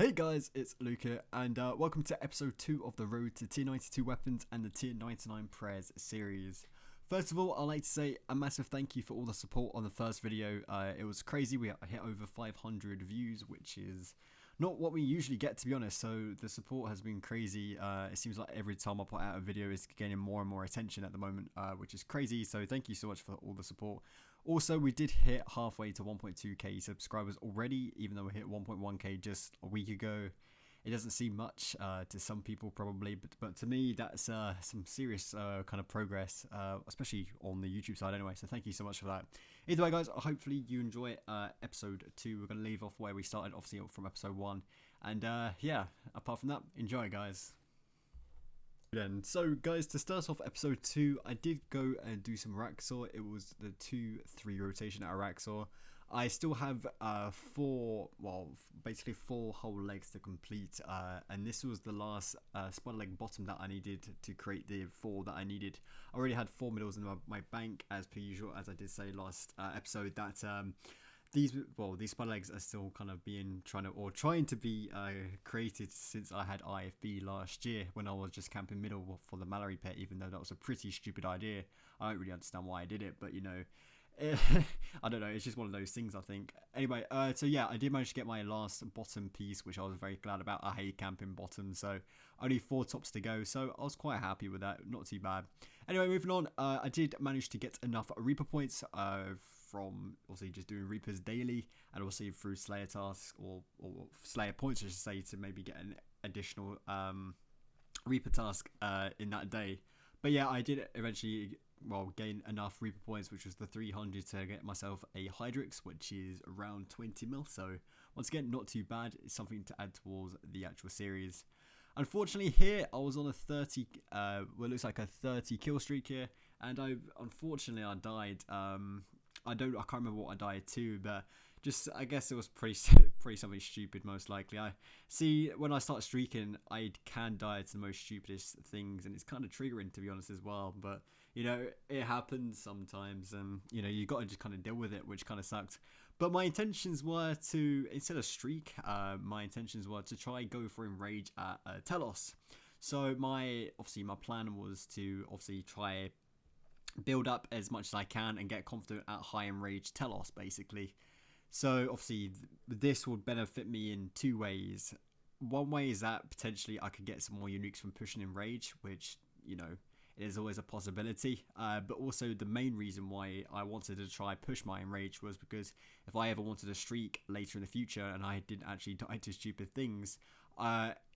Hey guys, it's Luke here, and welcome to episode 2 of the Road to Tier 92 Weapons and the Tier 99 Prayers series. First of all, I'd like to say a massive thank you for all the support on the first video. It was crazy, we hit over 500 views, which is not what we usually get, to be honest, so the support has been crazy. It seems like every time I put out a video it's getting more and more attention at the moment, which is crazy, so thank you so much for all the support. Also, we did hit halfway to 1.2k subscribers already, even though we hit 1.1k just a week ago. It doesn't seem much to some people probably, but to me that's some serious kind of progress, especially on the YouTube side anyway, so thank you so much for that. Either way guys, hopefully you enjoy episode 2. We're going to leave off where we started, obviously from episode 1, and yeah, apart from that, enjoy guys. So guys, to start off episode 2, I did go and do some Araxxor. It was the 2-3 rotation at Araxxor. I still have basically 4 whole legs to complete, and this was the last spider leg bottom that I needed to create the 4 that I needed. I already had 4 middles in my bank, as per usual, as I did say last episode, that these spider legs are still kind of trying to be created since I had IFB last year when I was just camping middle for the Mallory pet, even though that was a pretty stupid idea. I don't really understand why I did it, but you know, I don't know, it's just one of those things I think. Anyway, so yeah, I did manage to get my last bottom piece, which I was very glad about. I hate camping bottom, so only 4 tops to go, so I was quite happy with that, not too bad. Anyway, moving on, I did manage to get enough Reaper points from obviously just doing Reapers daily, and also through Slayer tasks, or Slayer points I should say, to maybe get an additional Reaper task in that day. But yeah, I did eventually gain enough Reaper points, which was the 300, to get myself a Hydrix, which is around 20 mil, so once again not too bad. It's something to add towards the actual series. Unfortunately here I was on a 30 it looks like a 30 kill streak here, and I died. I can't remember what I died to, but just I guess it was pretty something stupid, most likely. I see when I start streaking I can die to the most stupidest things, and it's kind of triggering, to be honest, as well. But you know, it happens sometimes, and you know, you got to just kind of deal with it, which kind of sucked. But my intentions were to, instead of streak, my intentions were to try go for enrage at Telos. So my plan was to try build up as much as I can and get confident at high enrage Telos, basically. So obviously this would benefit me in 2 ways. One way is that potentially I could get some more uniques from pushing enrage, which, you know, is always a possibility. But also the main reason why I wanted to try push my enrage was because if I ever wanted a streak later in the future and I didn't actually die to stupid things,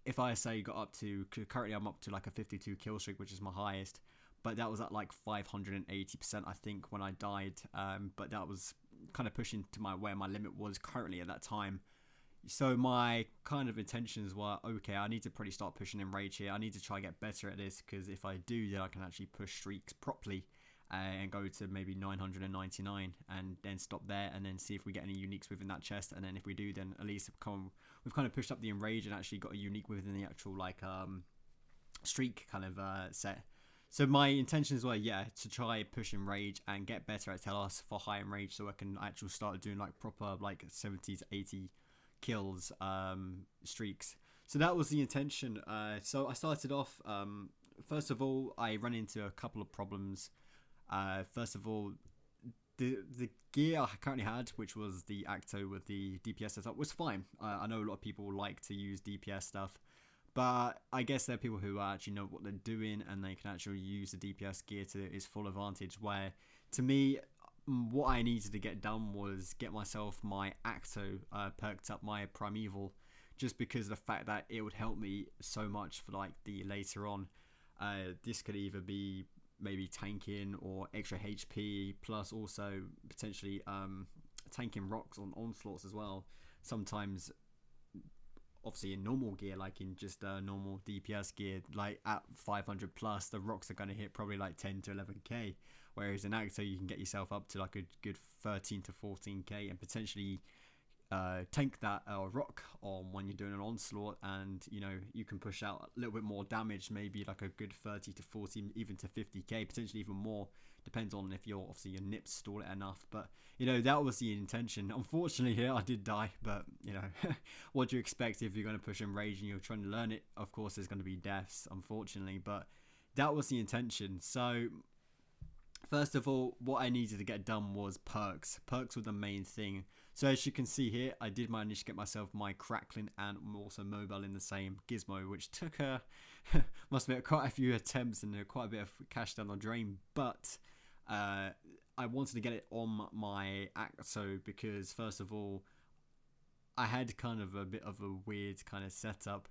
if I say got up to, currently I'm up to like a 52 kill streak, which is my highest, but that was at like 580% I think when I died, but that was kind of pushing to where my limit was currently at that time. So my kind of intentions were, okay, I need to probably start pushing enrage here. I need to try get better at this, because if I do, then I can actually push streaks properly and go to maybe 999 and then stop there, and then see if we get any uniques within that chest. And then if we do, then at least we've kind of pushed up the enrage and actually got a unique within the actual like streak kind of set. So my intentions were, yeah, to try push enrage and get better at Telos for high enrage, so I can actually start doing like proper like 70 to 80 kills streaks. So that was the intention. So I started off, first of all I ran into a couple of problems. First of all, the gear I currently had, which was the Acto with the DPS setup, was fine. I know a lot of people like to use DPS stuff, but I guess there are people who actually know what they're doing and they can actually use the DPS gear to its full advantage, where to me what I needed to get done was get myself my Acto perked up, my Primeval, just because of the fact that it would help me so much for like the later on. This could either be maybe tanking or extra HP, plus also potentially tanking rocks on onslaughts as well. Sometimes obviously in normal gear, like in just normal DPS gear, like at 500 plus, the rocks are going to hit probably like 10 to 11k, whereas in Acto you can get yourself up to like a good 13 to 14k and potentially tank that rock on when you're doing an onslaught, and you know you can push out a little bit more damage, maybe like a good 30 to 40, even to 50k, potentially even more, depends on if you're obviously your nips stall it enough. But you know that was the intention. Unfortunately here I did die, but you know what do you expect if you're going to push enrage and you're trying to learn it? Of course there's going to be deaths, unfortunately, but that was the intention. So first of all, what I needed to get done was perks. Perks were the main thing. So as you can see here, I did manage to get myself my crackling and also mobile in the same gizmo, which took must have been quite a few attempts and quite a bit of cash down the drain. But I wanted to get it on my Araxxor because first of all, I had kind of a bit of a weird kind of setup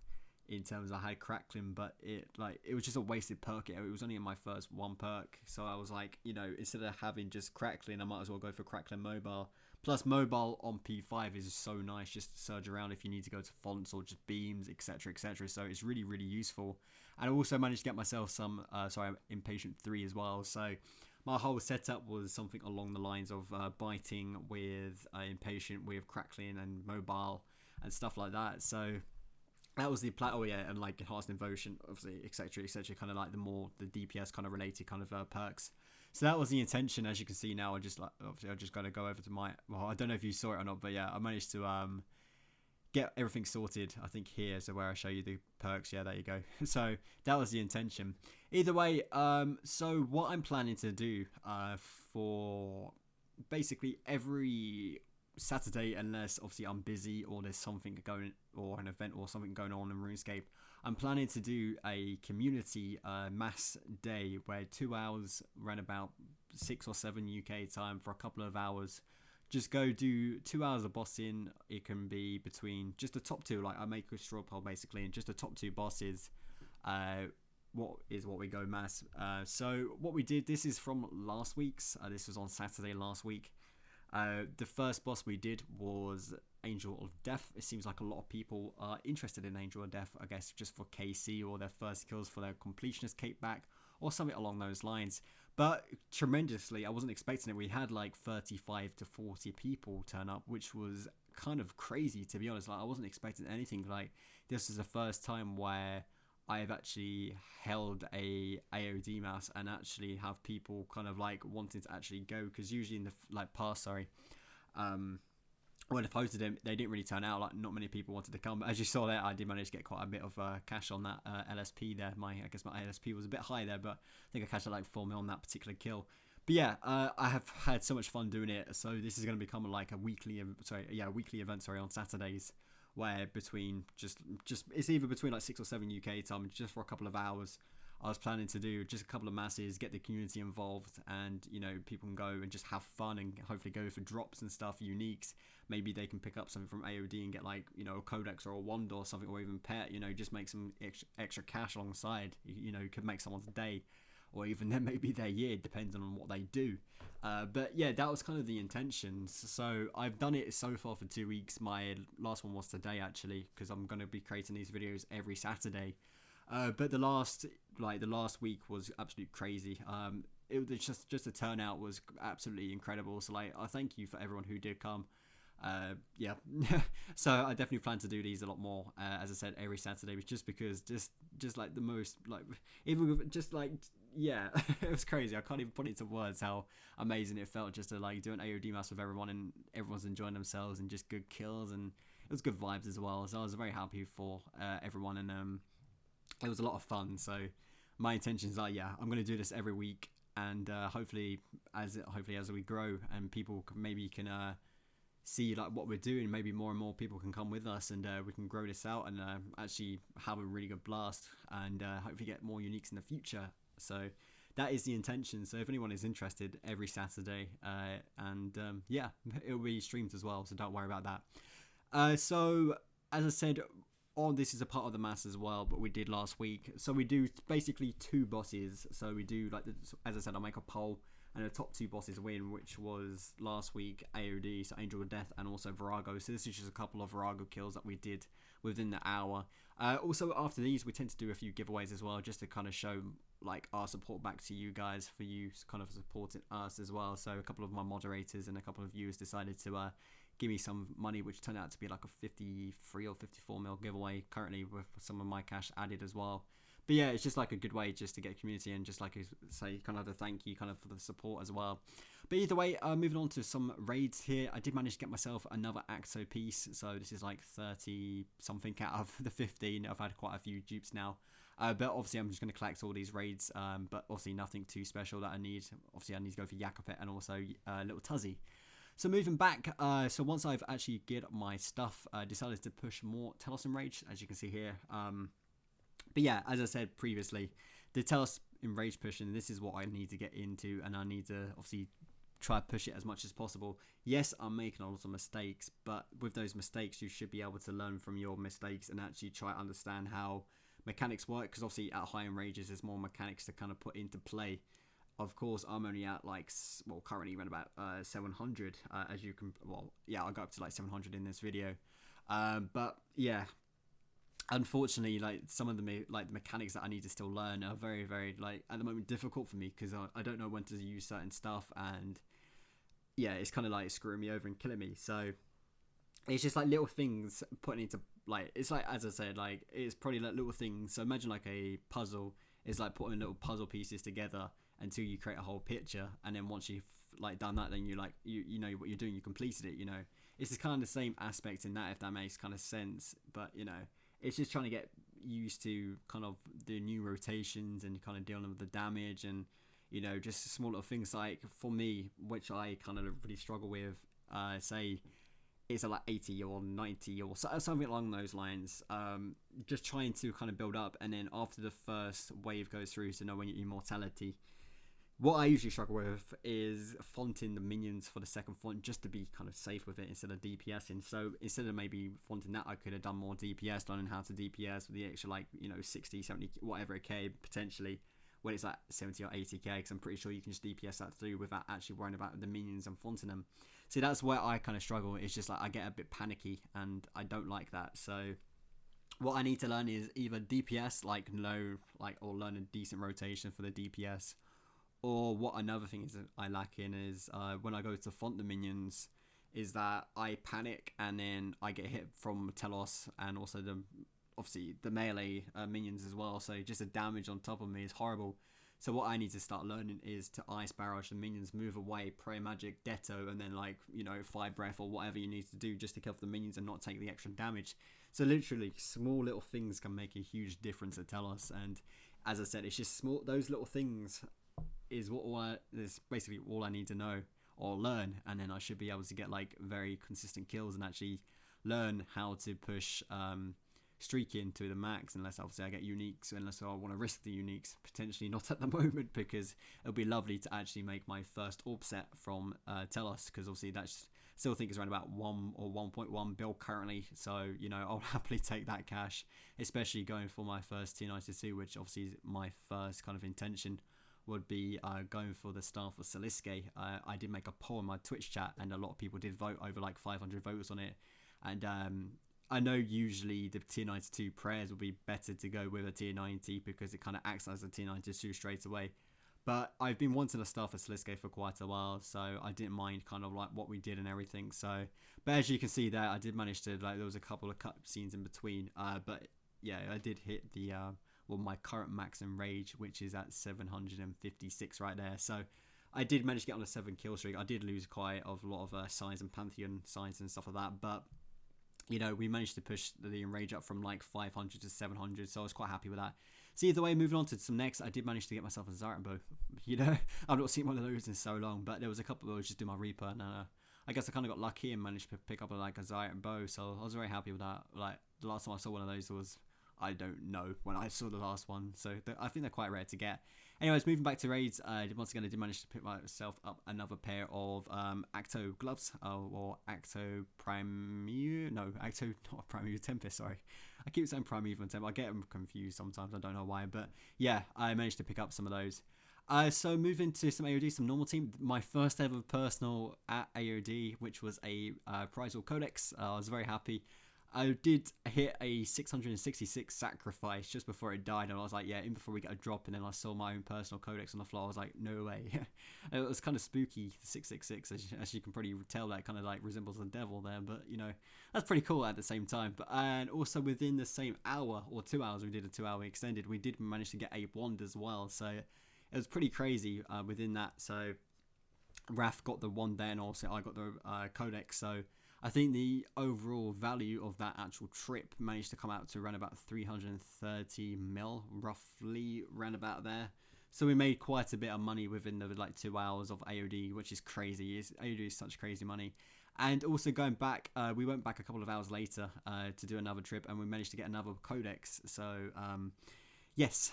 in terms of I had crackling, but it was just a wasted perk. It was only in my first one perk, so I was like, you know, instead of having just crackling, I might as well go for crackling mobile. Plus mobile on P5 is so nice just to surge around if you need to go to fonts or just beams, etc, etc. So it's really, really useful. And I also managed to get myself some impatient 3 as well. So my whole setup was something along the lines of biting with impatient, with crackling and mobile and stuff like that. So that was the plan. Oh yeah, and like enhanced invocation, obviously, etc, etc, kind of like the DPS kind of related kind of perks. So that was the intention. As you can see now, I just got to go over to my, well, I don't know if you saw it or not, but yeah, I managed to get everything sorted. I think here, so where I show you the perks, yeah, there you go. So that was the intention. Either way, so what I'm planning to do for basically every Saturday, unless obviously I'm busy or there's something going, or an event or something going on in RuneScape, I'm planning to do a community mass day where 2 hours, around about 6 or 7 UK time, for a couple of hours. Just go do 2 hours of bossing. It can be between just the top 2, like I make a straw poll basically, and just the top 2 bosses. What we go mass. So what we did, this is from last week's. This was on Saturday last week. The first boss we did was Angel of Death. It seems like a lot of people are interested in Angel of Death, I guess just for KC or their first kills for their completionist cape back or something along those lines. But tremendously, I wasn't expecting it. We had like 35 to 40 people turn up, which was kind of crazy, to be honest. Like I wasn't expecting anything. Like this is the first time where I've actually held a AOD mass and actually have people kind of like wanting to actually go, because usually in the past, when I posted them, they didn't really turn out. Like not many people wanted to come. But as you saw there, I did manage to get quite a bit of cash on that LSP there. I guess my LSP was a bit high there, but I think I cashed out like 4 mil on that particular kill. But yeah, I have had so much fun doing it. So this is going to become like a weekly event on Saturdays, where between just it's either between like 6 or 7 UK time, just for a couple of hours. I was planning to do just a couple of masses, get the community involved, and you know people can go and just have fun and hopefully go for drops and stuff, uniques. Maybe they can pick up something from AOD and get like, you know, a codex or a wand or something, or even pet. You know, just make some extra cash alongside. You know, could make someone's day, or even then maybe their year, depending on what they do. But yeah, that was kind of the intentions. So I've done it so far for 2 weeks. My last one was today actually, because I'm going to be creating these videos every Saturday. But the last week was absolutely crazy. It was just the turnout was absolutely incredible. So like, I thank you for everyone who did come. Yeah. So I definitely plan to do these a lot more. As I said, every Saturday, just because just like the most, like even just like, yeah, it was crazy. I can't even put it into words how amazing it felt just to like do an AOD mass with everyone, and everyone's enjoying themselves and just good kills, and it was good vibes as well. So I was very happy for everyone, and it was a lot of fun. So my intentions are, yeah, I'm going to do this every week, and hopefully as we grow and people can see like what we're doing, maybe more and more people can come with us, and we can grow this out and actually have a really good blast, and hopefully get more uniques in the future. So that is the intention. So if anyone is interested, every Saturday, and yeah, it'll be streamed as well, so don't worry about that. So as I said, this is a part of the mass as well, but we did last week. So we do basically 2 bosses. So we do like, as I said, I'll make a poll, and the top 2 bosses win, which was last week AOD, so Angel of Death, and also Virago. So this is just a couple of Virago kills that we did within the hour. Also after these, we tend to do a few giveaways as well, just to kind of show like our support back to you guys, for you kind of supporting us as well. So a couple of my moderators and a couple of viewers decided to give me some money, which turned out to be like a 53 or 54 mil giveaway currently with some of my cash added as well. But yeah, it's just like a good way just to get community and just like say kind of a thank you kind of for the support as well. But either way, moving on to some raids here, I did manage to get myself another Araxxor piece. So this is like 30 something out of the 15. I've had quite a few dupes now. But obviously I'm just going to collect all these raids, but obviously nothing too special that I need. Obviously I need to go for Yakapet and also Little Tuzzy. So moving back, so once I've actually geared up my stuff, I decided to push more Telos enrage, as you can see here. But yeah, as I said previously, the Telos enrage pushing, this is what I need to get into, and I need to obviously try to push it as much as possible. Yes, I'm making a lot of mistakes, but with those mistakes, you should be able to learn from your mistakes and actually try to understand how mechanics work, because obviously at high enrages, there's more mechanics to kind of put into play. Of course, I'm only at like, well, currently around about 700, as you can, well, yeah, I'll go up to like 700 in this video. But yeah, unfortunately, like some of the mechanics that I need to still learn are very, very like at the moment difficult for me, because I don't know when to use certain stuff, and yeah, it's kind of like screwing me over and killing me. So it's just like little things putting into like, it's like, as I said, like it's probably like little things. So imagine like a puzzle is like putting little puzzle pieces together until you create a whole picture, and then once you've like done that, then you like you know what you're doing, you completed it. You know, it's just kind of the same aspect in that, if that makes kind of sense. But you know, it's just trying to get used to kind of the new rotations and kind of dealing with the damage, and you know, just small little things like for me, which I kind of really struggle with, say it's like 80 or 90 or something along those lines, just trying to kind of build up, and then after the first wave goes through to know when your immortality, what I usually struggle with is fonting the minions for the second font, just to be kind of safe with it instead of DPSing. So instead of maybe fonting that, I could have done more DPS, learning how to DPS with the extra, like, you know, 60, 70, whatever K potentially, when it's like 70 or 80k, because I'm pretty sure you can just DPS that through without actually worrying about the minions and fonting them. See, that's where I kind of struggle. It's just like I get a bit panicky, and I don't like that. So what I need to learn is either DPS, or learn a decent rotation for the DPS, or what another thing is that I lack in is when I go to font the minions, is that I panic and then I get hit from Telos, and also obviously the melee minions as well. So just the damage on top of me is horrible. So what I need to start learning is to ice barrage the minions, move away, pray magic, Detto, and then like, you know, fire breath or whatever you need to do just to kill the minions and not take the extra damage. So literally small little things can make a huge difference at Telos. And as I said, it's just small, those little things is is basically all I need to know or learn, and then I should be able to get like very consistent kills and actually learn how to push streaking to the max, unless obviously I get uniques, unless I want to risk the uniques, potentially not at the moment, because it'll be lovely to actually make my first orb set from Telos, because obviously that's still think it's around about 1 or 1.1 bill currently. So you know, I'll happily take that cash, especially going for my first tier 92, which obviously is my first kind of intention would be going for the star for Sliske. I did make a poll in my Twitch chat, and a lot of people did vote, over like 500 votes on it. And I know usually the tier 92 prayers would be better to go with a tier 90, because it kind of acts as a tier 92 straight away. But I've been wanting a star for Sliske for quite a while, so I didn't mind kind of like what we did and everything. So, but as you can see there, I did manage to, like, there was a couple of cut scenes in between. But yeah, I did hit the well, my current max enrage, which is at 756 right there. So I did manage to get on a 7 kill streak. I did lose quite a lot of signs and Pantheon signs and stuff like that, but you know, we managed to push the enrage up from like 500 to 700, so I was quite happy with that. So either way, moving on to some next, I did manage to get myself a Zartan bow. You know, I've not seen one of those in so long, but there was a couple of those just do my Reaper, and I guess I kind of got lucky and managed to pick up like a Zartan bow, so I was very happy with that. Like the last time I saw one of those was, I don't know when I saw the last one, so I think they're quite rare to get. Anyways, moving back to raids, once again I did manage to pick myself up another pair of Acto gloves, or Acto Primeval, no, Acto, not Primeval Tempest, sorry. I keep saying Primeval and Tempest, I get them confused sometimes, I don't know why, but yeah, I managed to pick up some of those. So moving to some AOD, some normal team, my first ever personal at AOD, which was a Prizal Codex. I was very happy. I did hit a 666 sacrifice just before it died, and I was like, yeah, in before we get a drop, and then I saw my own personal codex on the floor. I was like, no way. It was kind of spooky, 666, as you can probably tell, that kind of like resembles the devil there, but you know, that's pretty cool at the same time. But and also within the same hour or 2 hours, we did a 2 hour extended, we did manage to get a wand as well, so it was pretty crazy within that. So Raph got the wand there, and also I got the codex, so I think the overall value of that actual trip managed to come out to around about 330 mil, roughly around about there. So we made quite a bit of money within the like 2 hours of AOD, which is crazy. AOD is such crazy money. And also going back, we went back a couple of hours later to do another trip, and we managed to get another codex. So yes,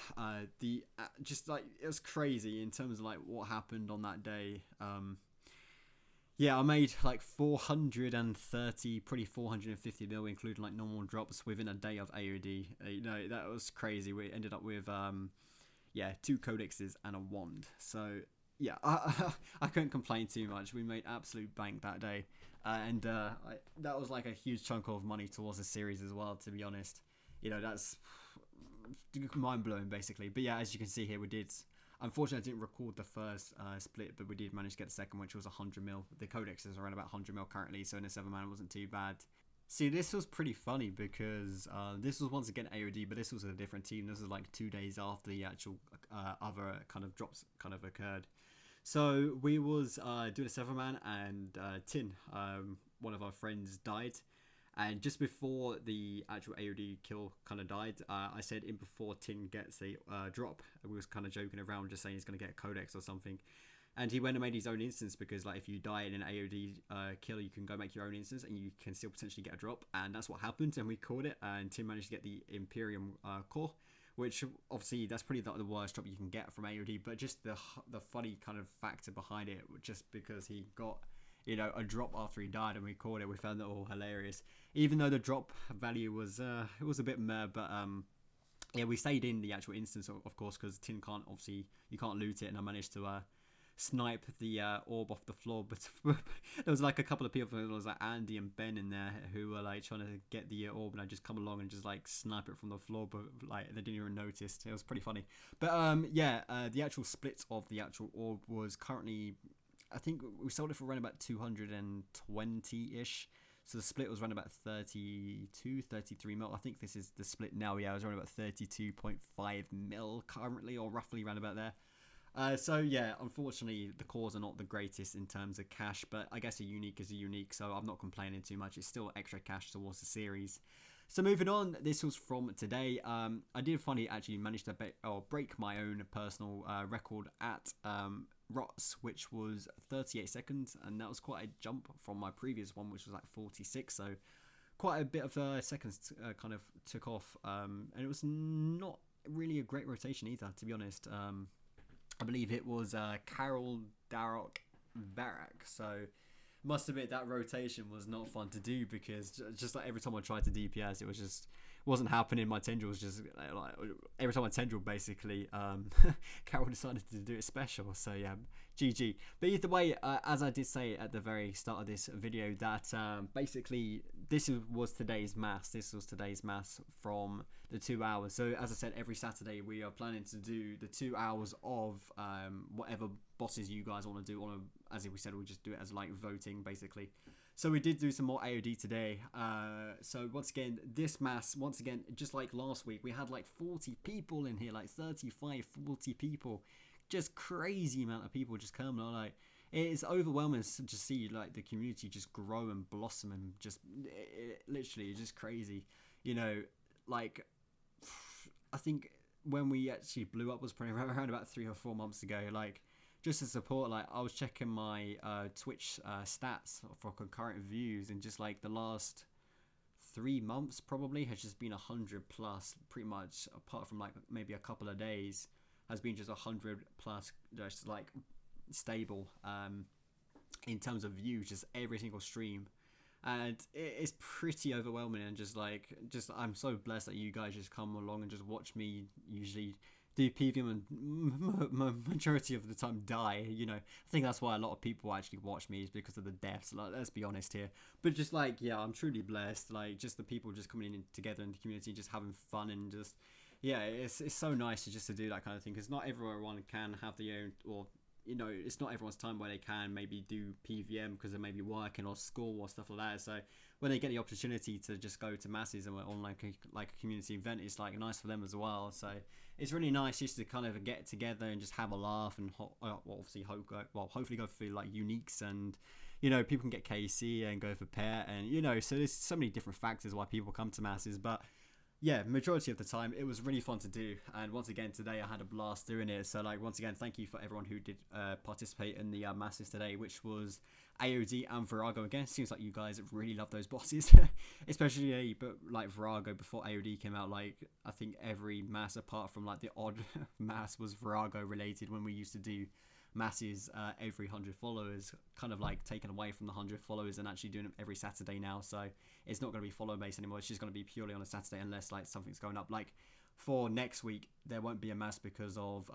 just like it was crazy in terms of like what happened on that day. Yeah, I made like 430, pretty 450 mil, including like normal drops within a day of AOD. You know, that was crazy. We ended up with, yeah, 2 codexes and a wand. So, yeah, I couldn't complain too much. We made absolute bank that day. And that was like a huge chunk of money towards the series as well, to be honest. You know, that's mind-blowing, basically. But yeah, as you can see here, we did... Unfortunately, I didn't record the first split, but we did manage to get the second, which was 100 mil. The codex is around about 100 mil currently, so in a 7-man it wasn't too bad. See, this was pretty funny because this was once again AOD, but this was a different team. This was like 2 days after the actual other kind of drops kind of occurred. So we was doing a 7-man, and Tin, one of our friends, died. And just before the actual AOD kill kind of died, I said in before Tin gets a drop, we was kind of joking around, just saying he's going to get a codex or something. And he went and made his own instance, because like if you die in an AOD kill, you can go make your own instance and you can still potentially get a drop. And that's what happened, and we caught it, and Tin managed to get the Imperium core, which obviously that's pretty the worst drop you can get from AOD, but just the funny kind of factor behind it, just because he got, you know, a drop after he died and we caught it, we found that all hilarious. Even though the drop value was it was a bit meh, but yeah, we stayed in the actual instance, of course, because Tin can't, obviously you can't loot it, and I managed to snipe the orb off the floor. But there was like a couple of people, there was like Andy and Ben in there, who were like trying to get the orb, and I just come along and just like snipe it from the floor, but like they didn't even notice. It was pretty funny. But yeah, the actual split of the actual orb was currently, I think we sold it for around about 220-ish. So the split was around about 32, 33 mil. I think this is the split now. Yeah, it was around about 32.5 mil currently, or roughly around about there. So yeah, unfortunately the cores are not the greatest in terms of cash, but I guess a unique is a unique, so I'm not complaining too much. It's still extra cash towards the series. So moving on, this was from today. I did finally actually manage to break my own personal record at ROTS, which was 38 seconds, and that was quite a jump from my previous one, which was like 46, so quite a bit of seconds kind of took off, and it was not really a great rotation either, to be honest. I believe it was Carol Darrock Barak, so must admit that rotation was not fun to do, because just like every time I tried to DPS, it was just wasn't happening. My tendril was just like every time I tendril, basically Carol decided to do it special, so yeah, GG. But either way, as I did say at the very start of this video, that basically this was today's mass. This was today's mass from the 2 hours. So as I said, every Saturday we are planning to do the 2 hours of whatever bosses you guys want to do. As we said, we'll just do it as like voting, basically. So we did do some more AOD today. So once again, this mass, once again, just like last week, we had like 40 people in here, like 35, 40 people. Just crazy amount of people just coming on. Like, it's overwhelming to just see like the community just grow and blossom, and just literally it's just crazy. You know, like I think when we actually blew up was probably around about 3 or 4 months ago. Like, just to support, like I was checking my Twitch stats for concurrent views, and just like the last 3 months probably has just been 100 plus, pretty much, apart from like maybe a couple of days, has been just 100 plus, just like stable in terms of views, just every single stream. And it's pretty overwhelming, and just I'm so blessed that you guys just come along and just watch me usually do PvM and majority of the time die. You know, I think that's why a lot of people actually watch me, is because of the deaths. Like, let's be honest here. But just like, yeah, I'm truly blessed. Like, just the people just coming in together in the community, just having fun, and just, yeah, it's so nice to do that kind of thing, because not everyone can have the own, or you know, it's not everyone's time where they can maybe do PVM because they may be working or school or stuff like that. So when they get the opportunity to just go to masses and on like a community event, it's like nice for them as well. So it's really nice just to kind of get together and just have a laugh, and obviously hopefully go through like uniques, and you know, people can get KC and go for pair, and you know, so there's so many different factors why people come to masses. But yeah, majority of the time it was really fun to do, and once again today I had a blast doing it. So like, once again, thank you for everyone who did participate in the masses today, which was AOD and Virago. Again, seems like you guys really love those bosses, especially but like Virago before AOD came out. Like, I think every mass apart from like the odd mass was Virago related when we used to do masses every 100 followers, kind of like taken away from the 100 followers and actually doing it every Saturday now. So it's not going to be follow based anymore, it's just going to be purely on a Saturday, unless like something's going up. Like for next week there won't be a mass because of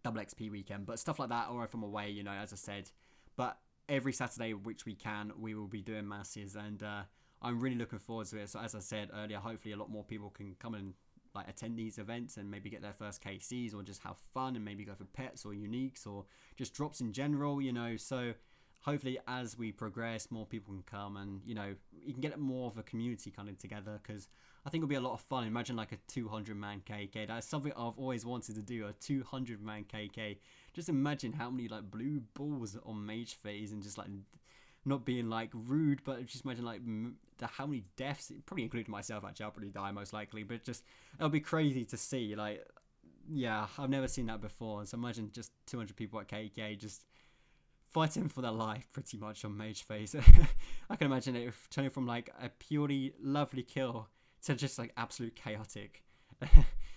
double XP weekend, but stuff like that, or if I'm away, you know, as I said. But every Saturday which we can, we will be doing masses, and I'm really looking forward to it. So as I said earlier, hopefully a lot more people can come and like attend these events and maybe get their first KCs, or just have fun and maybe go for pets or uniques or just drops in general, you know. So hopefully as we progress, more people can come, and you know, you can get more of a community kind of together, because I think it'll be a lot of fun. Imagine like a 200-man KK. That's something I've always wanted to do, a 200-man KK. Just imagine how many like blue balls on mage phase, and just like not being like rude, but just imagine like how many deaths, probably including myself actually. I'll probably die most likely, but just it'll be crazy to see. Like, yeah, I've never seen that before. So imagine just 200 people at KK just fighting for their life pretty much on mage phase. I can imagine it turning from like a purely lovely kill to just like absolute chaotic.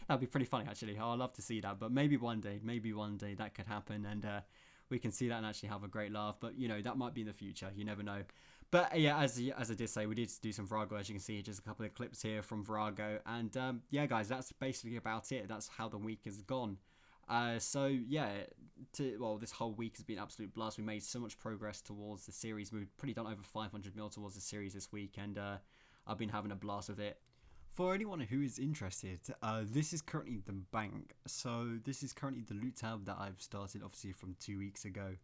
That'd be pretty funny actually. I'd love to see that, but maybe one day that could happen, and we can see that and actually have a great laugh. But you know, that might be in the future, you never know. But yeah, as I did say, we did do some Virago, as you can see, just a couple of clips here from Virago. And yeah guys, that's basically about it. That's how the week has gone. So yeah, this whole week has been an absolute blast. We made so much progress towards the series. We've pretty done over 500 mil towards the series this week, and I've been having a blast with it. For anyone who is interested, this is currently the bank. So this is currently the loot tab that I've started, obviously from 2 weeks ago.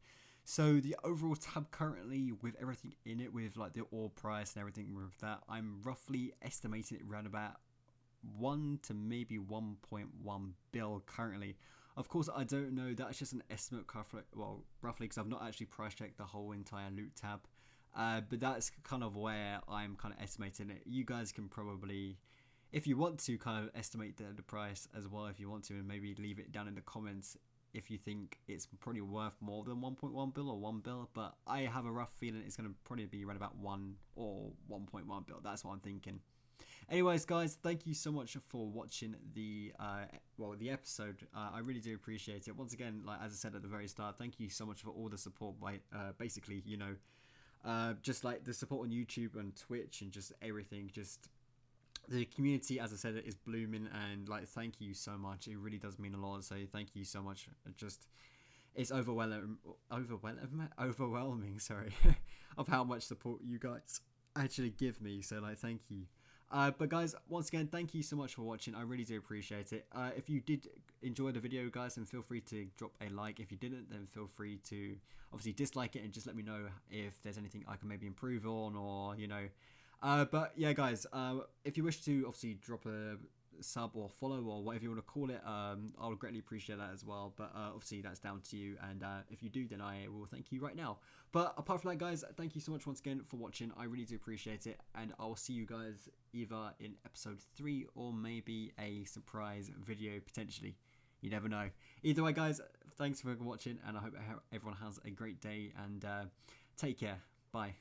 So the overall tab currently, with everything in it, with like the ore price and everything with that, I'm roughly estimating it around about 1 to maybe 1.1 bill currently. Of course, I don't know, that's just an estimate, well, roughly, because I've not actually price checked the whole entire loot tab. But that's kind of where I'm kind of estimating it. You guys can probably, if you want to, kind of estimate the price as well, if you want to, and maybe leave it down in the comments if you think it's probably worth more than 1.1 bill or 1 bill. But I have a rough feeling it's going to probably be around about 1 or 1.1 bill. That's what I'm thinking. Anyways guys, thank you so much for watching the episode. I really do appreciate it. Once again, like as I said at the very start, thank you so much for all the support by basically, you know, just like the support on YouTube and Twitch and just everything. Just the community, as I said, it is blooming, and like thank you so much. It really does mean a lot. So thank you so much. It's overwhelming, sorry, of how much support you guys actually give me. So like thank you. But guys, once again, thank you so much for watching. I really do appreciate it. If you did enjoy the video, guys, then feel free to drop a like. If you didn't, then feel free to obviously dislike it, and just let me know if there's anything I can maybe improve on, or you know. But yeah guys, if you wish to obviously drop a sub or follow or whatever you want to call it, I'll greatly appreciate that as well. But obviously that's down to you, and if you do, then I will thank you right now. But apart from that guys, thank you so much once again for watching. I really do appreciate it, and I'll see you guys either in episode 3 or maybe a surprise video potentially. You never know. Either way guys, thanks for watching, and I hope everyone has a great day, and take care. Bye.